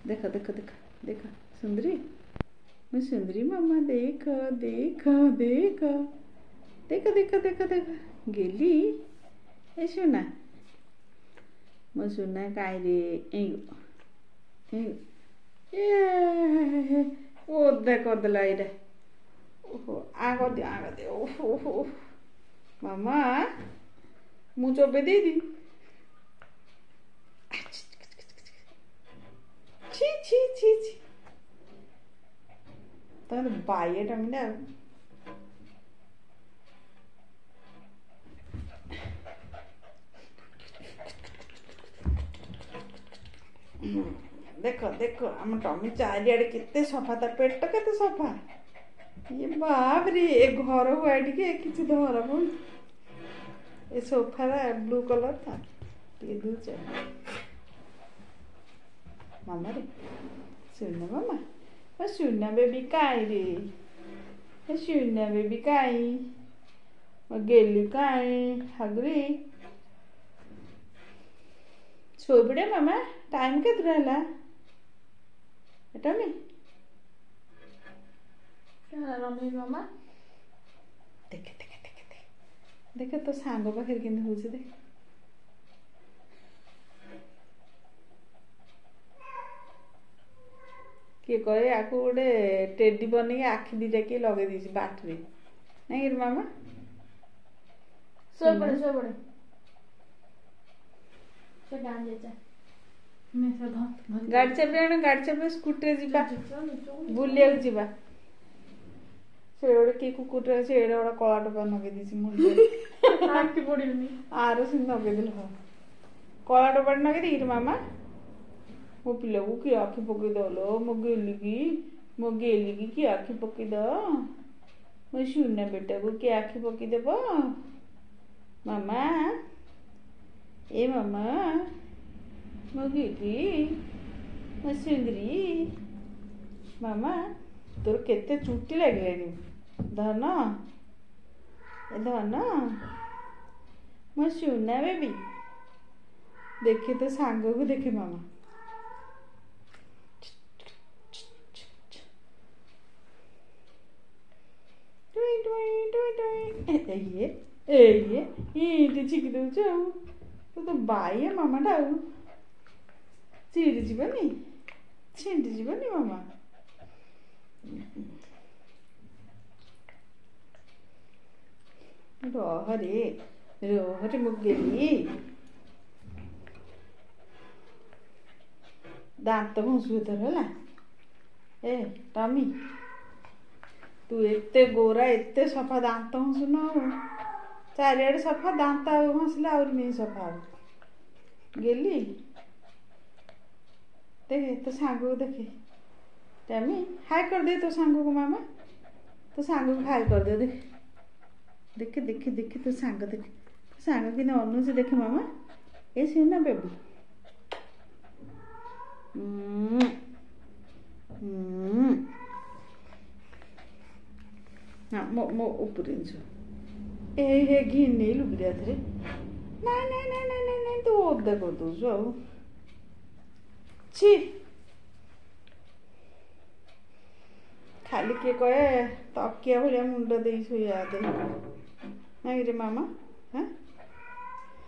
देख देख देख देख सुंदरी मैं सुंदरी मामा देख देख देख देख देख देख देख गेली ए सुना मो सुना काई रे ओ देख करदेला ये ओहो आग दे ओहो मामा मुँह चोबे दे दी छी छी छी छी तब बाइटा मिले देख देख आम टमी चारिआडे केते सफा तार पेट केते सफा ये बाप रे ए घर हुआ टिके किसी धर पुणी ए सोफार ब्लू कलर था टे दूच मामा रे सुन मामा सुना बेबी काई रे सुना बेबी काई गेली काई हगरी शोबड़े मामा टाइम के है टमी रमी मामा देखे देखे देखे देखे देखे तो सांग पाखे के देख किए कहे आपको गोटे टेडी बन आखि दीटा किए लगे दी बाटरी नहीं मामा सोपड़े गाड़ी चाबी स्कूटी जीवा बुलिया जीवा से गोटे कि कुकुर से गोटे कला टोपा नगे मुंडे पड़नी आर से नगेदेल हाँ कला टोपा नगे दी मामा मो पिला को किए आखि पकईदेल मो गेली की किए आखि पकईद मो सुना बेटा को किए आखि पकईदेव मामा ए मामा मो गेली मो सुंदरी मामा तोर केते चुटी लगे धन ए धन मो सुना बेबी देखे तो सांग को देखे मामा छिकी दौच तो बाई मामाटा चिड़ी जीवनी छिंडी जीवनी मामा रह मु गेली दांत घुसु तोर है ए टमी तू एते गोरा एते सफा दांत घुसुन चारिआडे सफा दांत घसले आउरी नहीं सफा गेली देखे तो सांग को देखे टमी हाय कर दे तो सांग को मामा तो सांग को हाय कर दे देखे देखे देखे तो सांग देखे तो सांग कि अनुज देखे मामा ए सुना बेबी हाँ मो ऊपर ए घिन्ने लुगिया थे नहीं तू ओदा कर दौचु आ छी खाली किए कहे तकिया भाया मुंड दे शोया दे नहीं रे मामा हाँ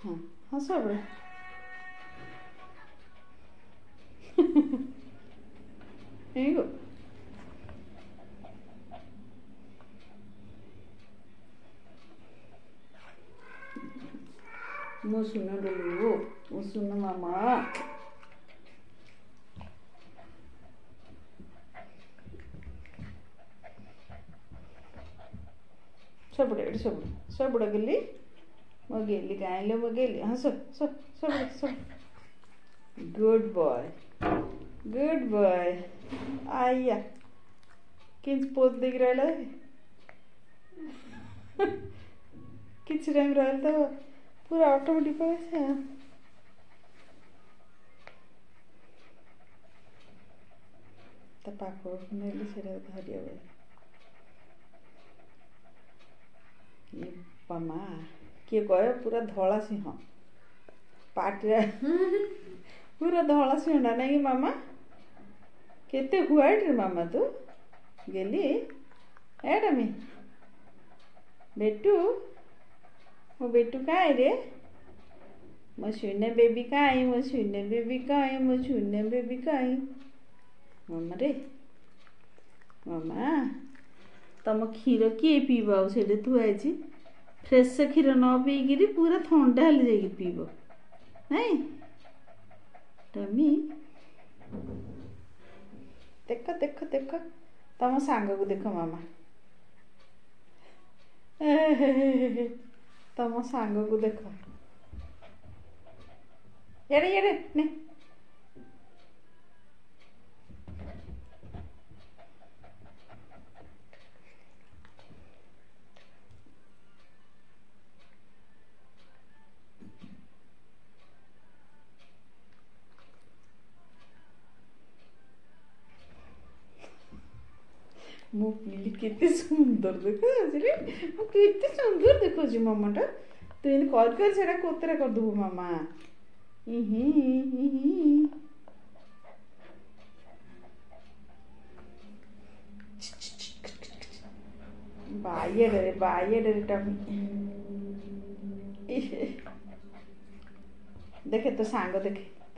हाँ हाँ सब गो मो सुन डोलू मो सुन मामा सब गेली मो गेली कहीं मो गेली हाँ सब गुड बॉय आया कि पोज देख रहा किसी टाइम रहा तो पूरा ऑटोमेटिक से पाख नहीं से धरिया ये पमा किए कह पूरा धला सिंह पाटे पूरा धला सिंहटा नहीं मामा केते व्हाइट रे मामा तू गेली ए टमी बेटू मो बेटू काय रे मो शून्य बेबी काय मो शून्य बेबी काय मो शून्य बेबी काय मामा रे मामा तम क्षीर किए पीब आ से थुआई फ्रेश क्षीर न पीकि पूरा थंडा हेल्ले जा पीब नहीं टमी देख देख देख तम सांग को देख मामा तम सांग को देख येड़े येड़े ने मो पिली केते सुंदर देखो रे केते सुंदर देखो जी मामाटा तू इन कर सेटा कोतरा कर दबो मामा बाये टमी देखे तो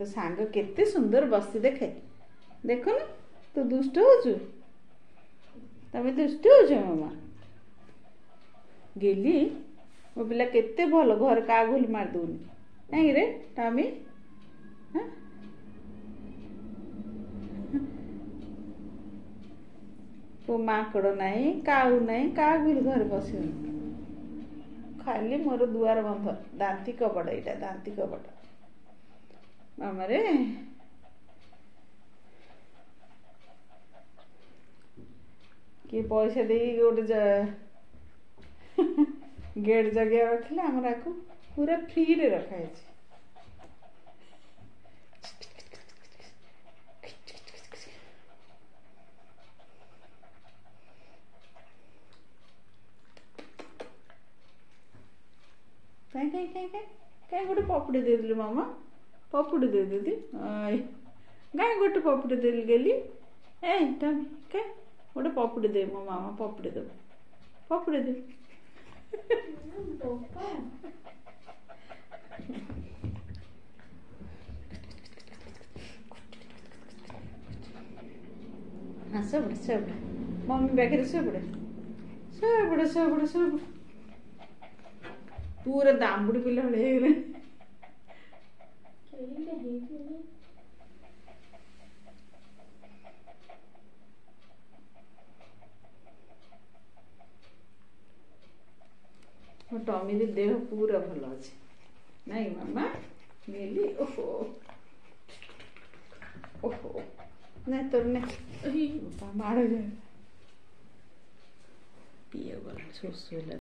सांग केते सुंदर बसी देखे देखो ना तू दुष्ट हो तमें दुष्ट हो मामा गेली मो पिला केते भल घर का गोली मार दूनी नहीं रे टमी को माकड़ नहीं काऊ नहीं का गोली घर बस खाली मोर दुआर बंध दांती कपड़ यहाँ दांती कपड़ मामा रे कि पैसा दे गोटे गेट जगह रखिले हमरा को पूरा फ्री रे रखाई कहीं गोटे पपड़ी दे दिली मामा पपड़ी दे दीदी कहीं गोटे पपड़ी दे गेली ए कहीं गोटे पपड़ी दे मो मामा पपड़ी दे पपड़ी दे हाँ सब मम्मी बैग सब पूरा दामुड़ी पिला भले मो टमी देह पूरा भल अच्छे नहीं मामा गेली ओहो ओहो नहीं तोर नहीं माड़ जाए पिए गला शोष